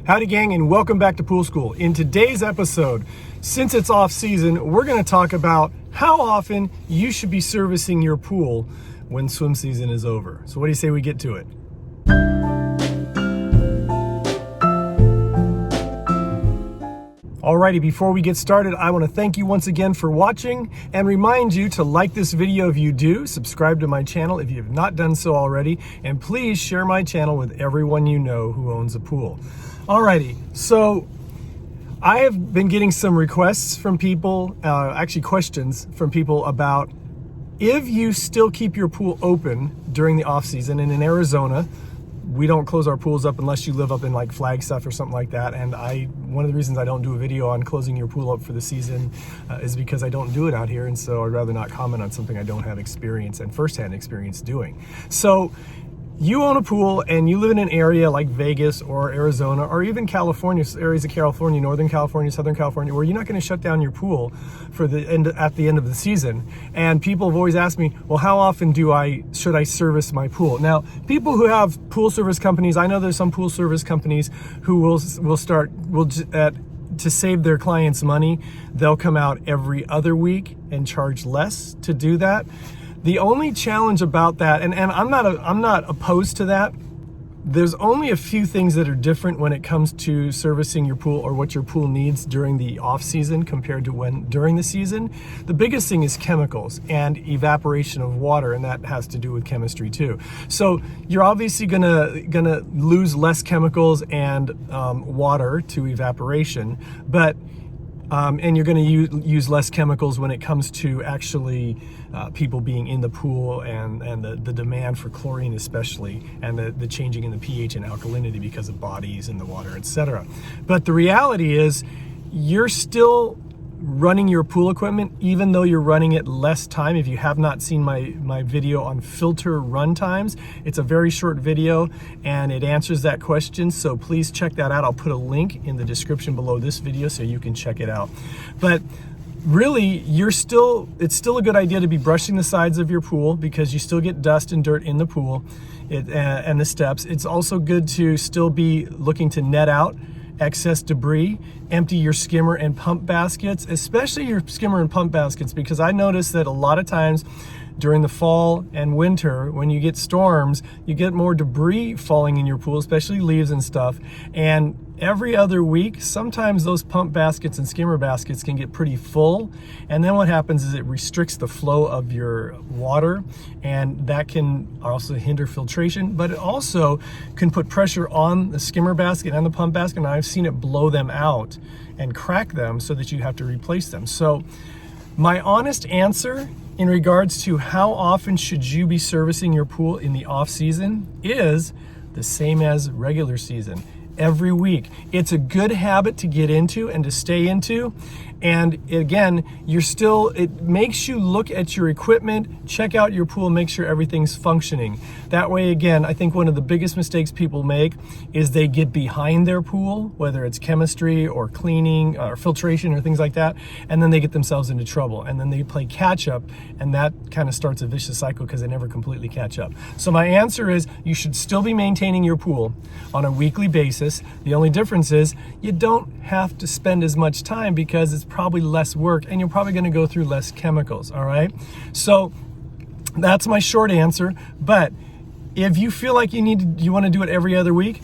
Howdy gang, and welcome back to Pool School. In today's episode, since it's off season, we're going to talk about how often you should be servicing your pool when swim season is over. So what do you say we get to it? Alrighty, before we get started, I want to thank you once again for watching and remind you to like this video if you do, subscribe to my channel if you have not done so already, and please share my channel with everyone you know who owns a pool. Alrighty, so I have been getting some requests from people, actually questions from people about if you still keep your pool open during the off season. And in Arizona, we don't close our pools up unless you live up in like Flagstaff or something like that. And one of the reasons I don't do a video on closing your pool up for the season is because I don't do it out here. And so I'd rather not comment on something I don't have experience and firsthand experience doing. So you own a pool and you live in an area like Vegas or Arizona or even California, areas of California, Northern California, Southern California, where you're not going to shut down your pool for at the end of the season. And people have always asked me, well, how often should I service my pool? Now, people who have pool service companies, I know there's some pool service companies who to save their clients money, they'll come out every other week and charge less to do that. The only challenge about that, and I'm not opposed to that, there's only a few things that are different when it comes to servicing your pool or what your pool needs during the off season compared to during the season. The biggest thing is chemicals and evaporation of water, and that has to do with chemistry too. So you're obviously gonna lose less chemicals and water to evaporation, but and you're going to use less chemicals when it comes to actually people being in the pool and the demand for chlorine especially, and the changing in the pH and alkalinity because of bodies in the water, etc. But the reality is you're still running your pool equipment even though you're running it less time. If you have not seen my video on filter run times, it's a very short video and it answers that question, so please check that out. I'll put a link in the description below this video so you can check it out. But really, it's still a good idea to be brushing the sides of your pool because you still get dust and dirt in the pool and the steps. It's also good to still be looking to net out excess debris, empty your skimmer and pump baskets, especially your skimmer and pump baskets, because I noticed that a lot of times during the fall and winter, when you get storms, you get more debris falling in your pool, especially leaves and stuff. And every other week, sometimes those pump baskets and skimmer baskets can get pretty full. And then what happens is it restricts the flow of your water, and that can also hinder filtration, but it also can put pressure on the skimmer basket and the pump basket. And I've seen it blow them out and crack them so that you have to replace them. So my honest answer in regards to how often should you be servicing your pool in the off season is the same as regular season. Every week. It's a good habit to get into and to stay into. And again, it makes you look at your equipment, check out your pool, make sure everything's functioning. That way, again, I think one of the biggest mistakes people make is they get behind their pool, whether it's chemistry or cleaning or filtration or things like that, and then they get themselves into trouble. And then they play catch up, and that kind of starts a vicious cycle because they never completely catch up. So my answer is you should still be maintaining your pool on a weekly basis. The only difference is you don't have to spend as much time because it's probably less work and you're probably going to go through less chemicals. All right, so that's my short answer. But if you feel like you want to do it every other week,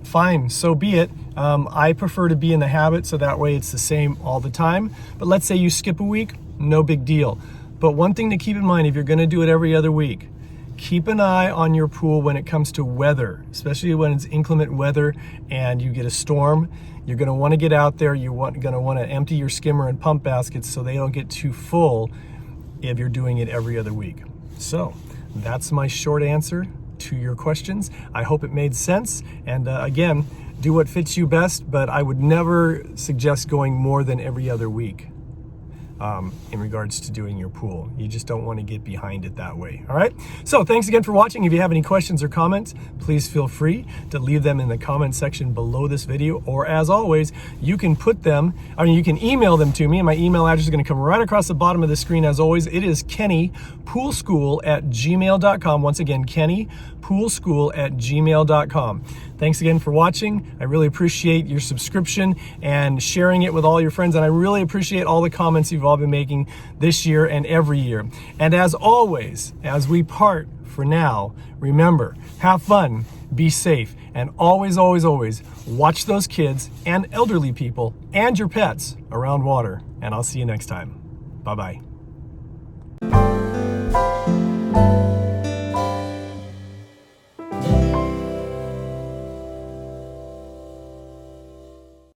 fine, so be it. I prefer to be in the habit so that way it's the same all the time. But let's say you skip a week, no big deal. But one thing to keep in mind, if you're going to do it every other week, keep an eye on your pool when it comes to weather, especially when it's inclement weather and you get a storm. You're going to want to get out there. You're going to want to empty your skimmer and pump baskets so they don't get too full if you're doing it every other week. So that's my short answer to your questions. I hope it made sense. And again, do what fits you best, but I would never suggest going more than every other week. in regards to doing your pool. You just don't want to get behind it that way. All right. So thanks again for watching. If you have any questions or comments, please feel free to leave them in the comment section below this video. Or as always, you can you can email them to me. And my email address is going to come right across the bottom of the screen. As always, it is kennypoolschool@gmail.com. Once again, kennypoolschool@gmail.com. Thanks again for watching. I really appreciate your subscription and sharing it with all your friends. And I really appreciate all the comments you've all been making this year and every year. And as always, as we part for now, remember, have fun, be safe, and always, always, always watch those kids and elderly people and your pets around water. And I'll see you next time. Bye-bye.